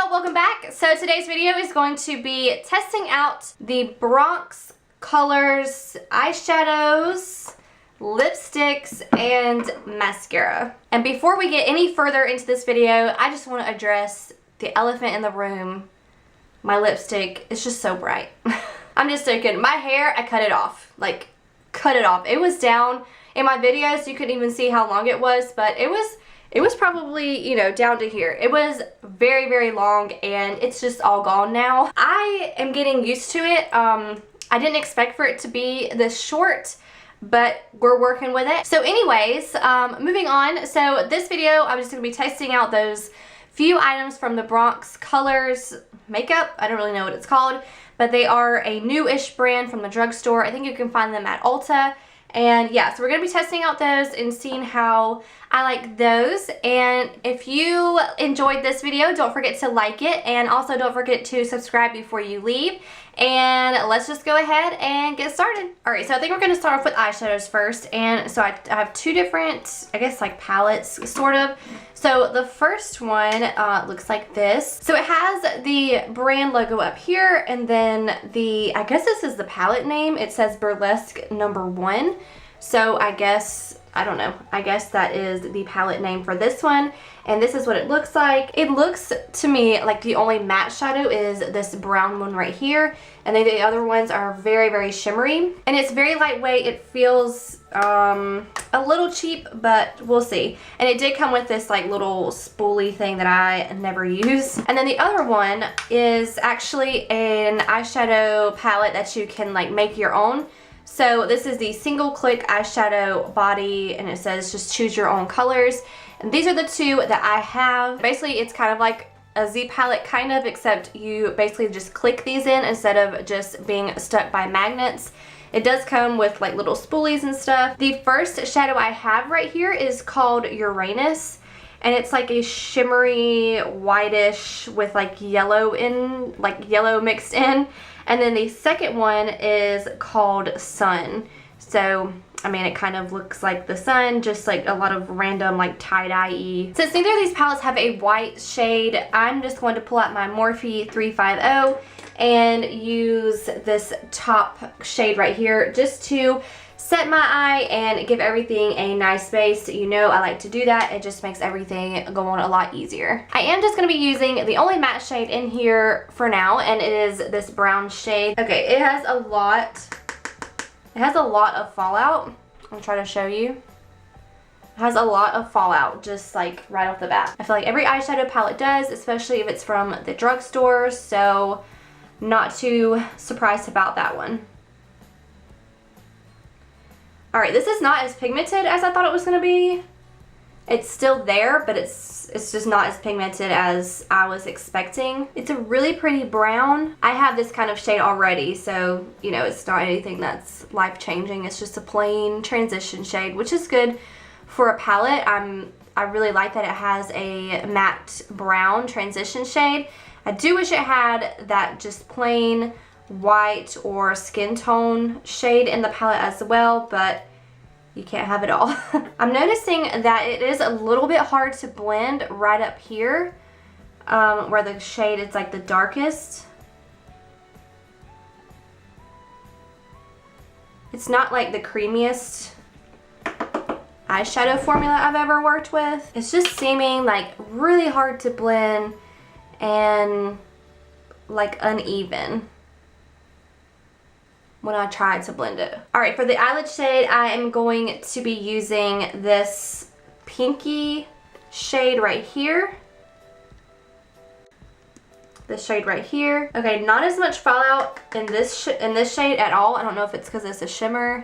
y'all, welcome back. So today's video is going to be testing out the Bronx Colors eyeshadows, lipsticks, and mascara. And before we get any further into this video, I just want to address the elephant in the room. My lipstick is just so bright. I'm just joking. My hair, I cut it off. Like, cut it off. It was down in my videos. You couldn't even see how long it was, but it was probably, you know, down to here. It was very, very long, and it's just all gone now. I am getting used to it. I didn't expect for it to be this short, but we're working with it. So anyways, moving on. So this video, I'm just going to be testing out those few items from the Bronx Colors makeup. I don't really know what it's called, but they are a new-ish brand from the drugstore. I think you can find them at Ulta. And yeah, so we're going to be testing out those and seeing how I like those. And if you enjoyed this video, don't forget to like it, and also don't forget to subscribe before you leave. And let's just go ahead and get started. Alright, so I think we're going to start off with eyeshadows first. And so I have two different, I guess, like palettes, sort of. So the first one looks like this. So it has the brand logo up here, and then I guess this is the palette name. It says Burlesque No1. So I guess, I don't know, I guess that is the palette name for this one. And this is what it looks like. It looks to me like the only matte shadow is this brown one right here. And then the other ones are very, very shimmery. And it's very lightweight. It feels a little cheap, but we'll see. And it did come with this like little spoolie thing that I never use. And then the other one is actually an eyeshadow palette that you can like make your own. So this is the single click eyeshadow body, and it says just choose your own colors. And these are the two that I have. Basically, it's kind of like a Z palette kind of, except you basically just click these in instead of just being stuck by magnets. It does come with like little spoolies and stuff. The first shadow I have right here is called Uranus, and it's like a shimmery whitish with like yellow mixed in. And then the second one is called Sun. So, I mean, it kind of looks like the sun, just like a lot of random like tie-dye-y. Since neither of these palettes have a white shade, I'm just going to pull out my Morphe 350 and use this top shade right here just to set my eye and give everything a nice base. You know I like to do that. It just makes everything go on a lot easier. I am just going to be using the only matte shade in here for now, and it is this brown shade. Okay, it has a lot of fallout. I'll try to show you. It has a lot of fallout just like right off the bat. I feel like every eyeshadow palette does, especially if it's from the drugstore, so not too surprised about that one. Alright, this is not as pigmented as I thought it was going to be. It's still there, but it's just not as pigmented as I was expecting. It's a really pretty brown. I have this kind of shade already, so, you know, it's not anything that's life-changing. It's just a plain transition shade, which is good for a palette. I really like that it has a matte brown transition shade. I do wish it had that just plain white or skin tone shade in the palette as well, but you can't have it all. I'm noticing that it is a little bit hard to blend right up here where the shade is like the darkest. It's not like the creamiest eyeshadow formula I've ever worked with. It's just seeming like really hard to blend and like uneven when I try to blend it. Alright, for the eyelid shade, I am going to be using this pinky shade right here. This shade right here. Okay, not as much fallout in this shade at all. I don't know if it's because it's a shimmer.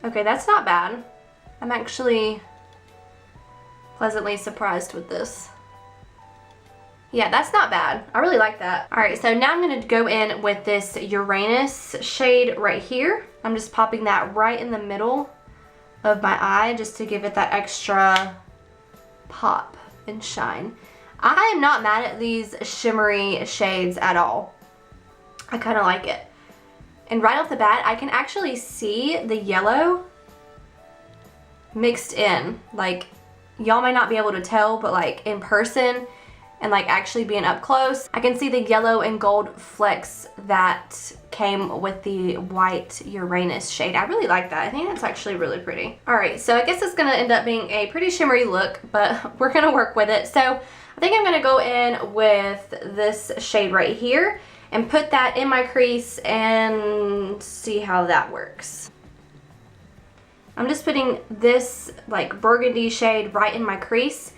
Okay, that's not bad. I'm actually pleasantly surprised with this. Yeah, that's not bad. I really like that. Alright, so now I'm going to go in with this Uranus shade right here. I'm just popping that right in the middle of my eye just to give it that extra pop and shine. I am not mad at these shimmery shades at all. I kind of like it. And right off the bat, I can actually see the yellow mixed in. Like, y'all may not be able to tell, but like in person and like actually being up close, I can see the yellow and gold flecks that came with the white Uranus shade. I really like that. I think that's actually really pretty. All right, so I guess it's gonna end up being a pretty shimmery look, but we're gonna work with it. So I think I'm gonna go in with this shade right here and put that in my crease and see how that works. I'm just putting this like burgundy shade right in my crease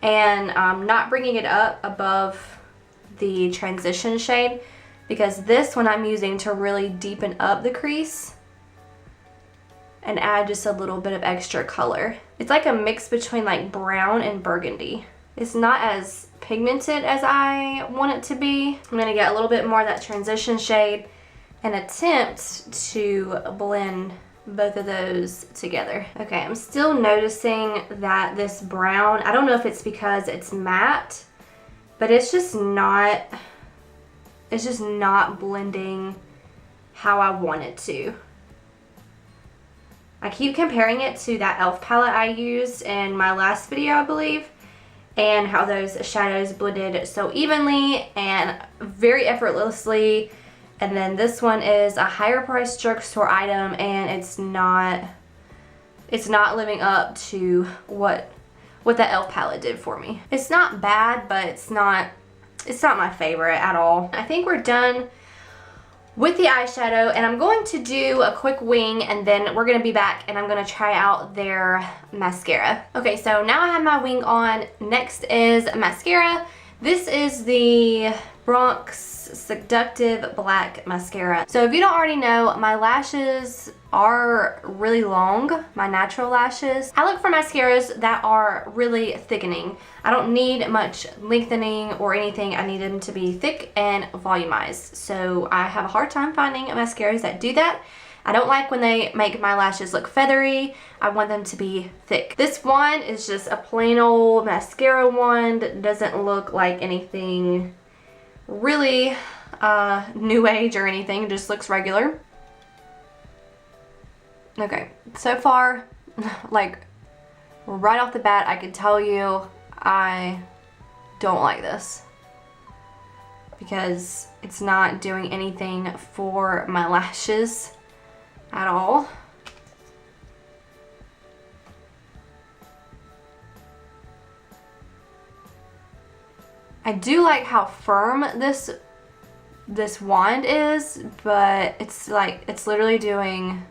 and not bringing it up above the transition shade, because this one I'm using to really deepen up the crease and add just a little bit of extra color. It's like a mix between like brown and burgundy. It's not as pigmented as I want it to be. I'm gonna get a little bit more of that transition shade and attempt to blend both of those together. Okay, I'm still noticing that this brown, I don't know if it's because it's matte, but it's just not blending how I want it to. I keep comparing it to that e.l.f. palette I used in my last video, I believe, and how those shadows blended so evenly and very effortlessly. And then this one is a higher priced drugstore item, and it's not living up to what that e.l.f. palette did for me. It's not bad, but it's not my favorite at all. I think we're done with the eyeshadow, and I'm going to do a quick wing, and then we're gonna be back and I'm gonna try out their mascara. Okay, so now I have my wing on. Next is mascara. This is the Bronx Seductive Black Mascara. So if you don't already know, my lashes are really long, my natural lashes. I look for mascaras that are really thickening. I don't need much lengthening or anything. I need them to be thick and volumized. So I have a hard time finding mascaras that do that. I don't like when they make my lashes look feathery. I want them to be thick. This one is just a plain old mascara wand. It doesn't look like anything really new age or anything. It just looks regular. Okay, so far, like right off the bat, I can tell you I don't like this because it's not doing anything for my lashes at all. I do like how firm this wand is, but it's literally doing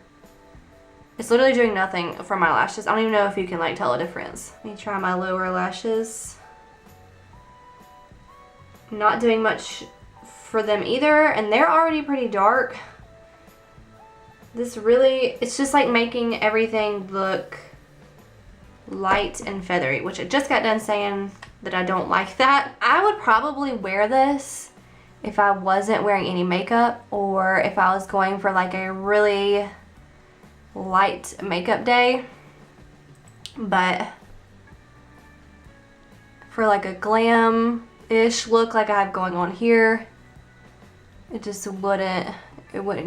nothing for my lashes. I don't even know if you can like tell a difference. Let me try my lower lashes. Not doing much for them either, and they're already pretty dark. It's just like making everything look light and feathery, which I just got done saying that I don't like that. I would probably wear this if I wasn't wearing any makeup, or if I was going for like a really light makeup day. But for like a glam-ish look like I have going on here, it just wouldn't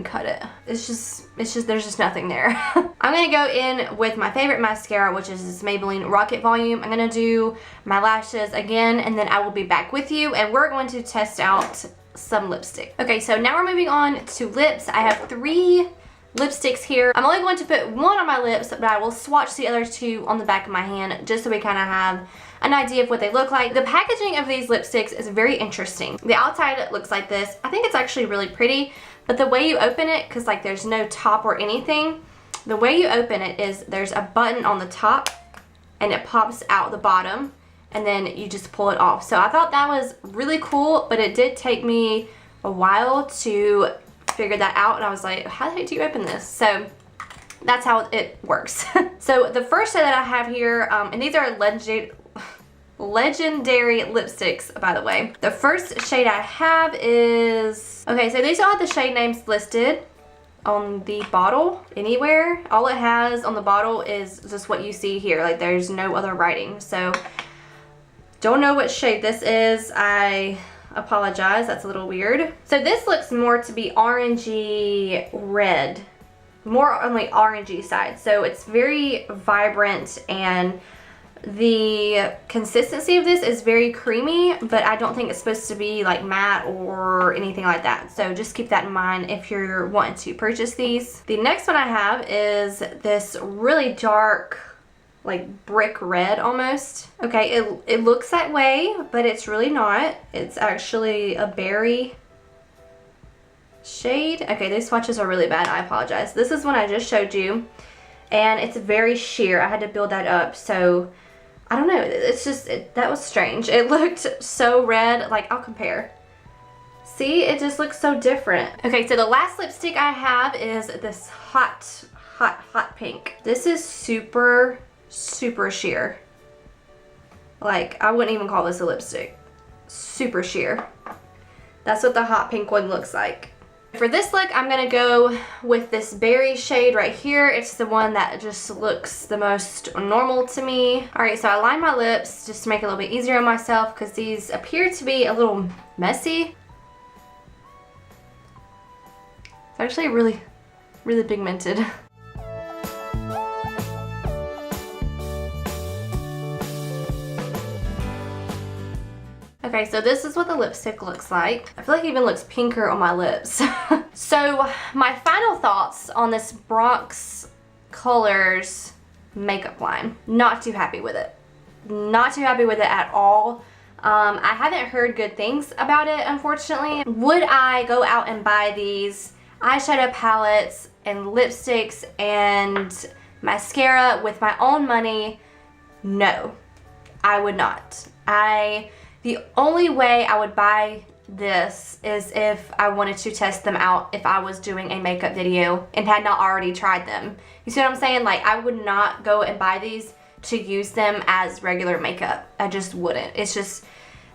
cut it. It's just there's just nothing there. I'm gonna go in with my favorite mascara, which is this Maybelline Rocket Volume. I'm gonna do my lashes again, and then I will be back with you, and we're going to test out some lipstick. Okay, so now we're moving on to lips. I have 3 lipsticks here. I'm only going to put one on my lips, but I will swatch the other 2 on the back of my hand just so we kind of have an idea of what they look like. The packaging of these lipsticks is very interesting. The outside looks like this. I think it's actually really pretty, but the way you open it, because like there's no top or anything, the way you open it is there's a button on the top and it pops out the bottom, and then you just pull it off. So I thought that was really cool, but it did take me a while to figure that out, and I was like, how the heck do you open this? So that's how it works. So the first shade that I have here, and these are legendary lipsticks, by the way. The first shade I have is, okay, so these all have the shade names listed on the bottle anywhere. All it has on the bottle is just what you see here. Like there's no other writing. So don't know what shade this is. I apologize, that's a little weird. So this looks more to be orangey red, more on the orangey side. So it's very vibrant and The consistency of this is very creamy, but I don't think it's supposed to be like matte or anything like that. So just keep that in mind if you're wanting to purchase these. The next one I have is this really dark, like brick red almost. Okay, it looks that way, but it's really not. It's actually a berry shade. Okay, these swatches are really bad. I apologize. This is one I just showed you, and it's very sheer. I had to build that up, so I don't know. It's just, that was strange. It looked so red. Like, I'll compare. See, it just looks so different. Okay, so the last lipstick I have is this hot pink. This is super sheer. Like, I wouldn't even call this a lipstick. Super sheer. That's what the hot pink one looks like. For this look, I'm gonna go with this berry shade right here. It's the one that just looks the most normal to me. All right, so I lined my lips just to make it a little bit easier on myself because these appear to be a little messy. It's actually really pigmented. Okay, so this is what the lipstick looks like. I feel like it even looks pinker on my lips. So my final thoughts on this Bronx Colors makeup line. Not too happy with it. Not too happy with it at all. I haven't heard good things about it, unfortunately. Would I go out and buy these eyeshadow palettes and lipsticks and mascara with my own money? No, I would not. The only way I would buy this is if I wanted to test them out if I was doing a makeup video and had not already tried them. You see what I'm saying? Like, I would not go and buy these to use them as regular makeup. I just wouldn't. It's just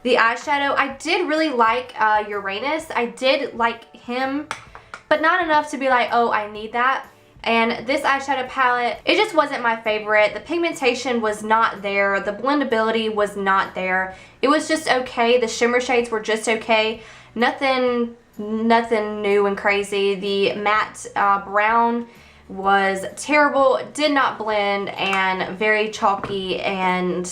the eyeshadow. I did really like Uranus. I did like him, but not enough to be like, oh, I need that. And this eyeshadow palette, it just wasn't my favorite. The pigmentation was not there. The blendability was not there. It was just okay. The shimmer shades were just okay. Nothing new and crazy. The matte brown was terrible, did not blend, and very chalky, and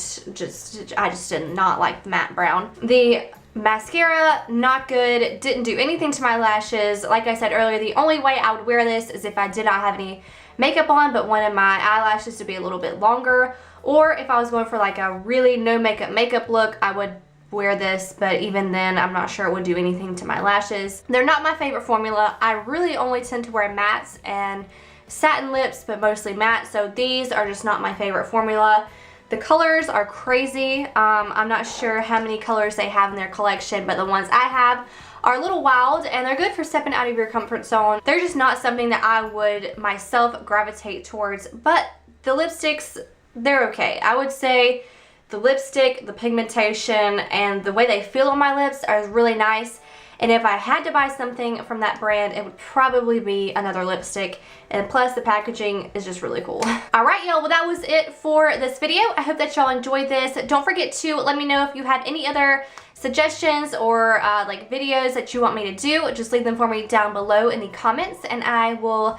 I just did not like the matte brown. The mascara, not good. Didn't do anything to my lashes. Like I said earlier, the only way I would wear this is if I did not have any makeup on but wanted my eyelashes to be a little bit longer, or if I was going for like a really no makeup look, I would wear this, but even then I'm not sure it would do anything to my lashes. They're not my favorite formula. I really only tend to wear mattes and satin lips, but mostly matte, so these are just not my favorite formula. The colors are crazy. I'm not sure how many colors they have in their collection, but the ones I have are a little wild, and they're good for stepping out of your comfort zone. They're just not something that I would myself gravitate towards, but the lipsticks, they're okay. I would say the lipstick, the pigmentation, and the way they feel on my lips are really nice. And if I had to buy something from that brand, it would probably be another lipstick. And plus, the packaging is just really cool. All right, y'all. Well, that was it for this video. I hope that y'all enjoyed this. Don't forget to let me know if you had any other suggestions or like videos that you want me to do. Just leave them for me down below in the comments, and I will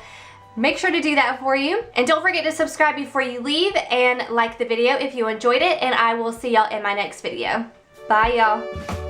make sure to do that for you. And don't forget to subscribe before you leave and like the video if you enjoyed it. And I will see y'all in my next video. Bye, y'all.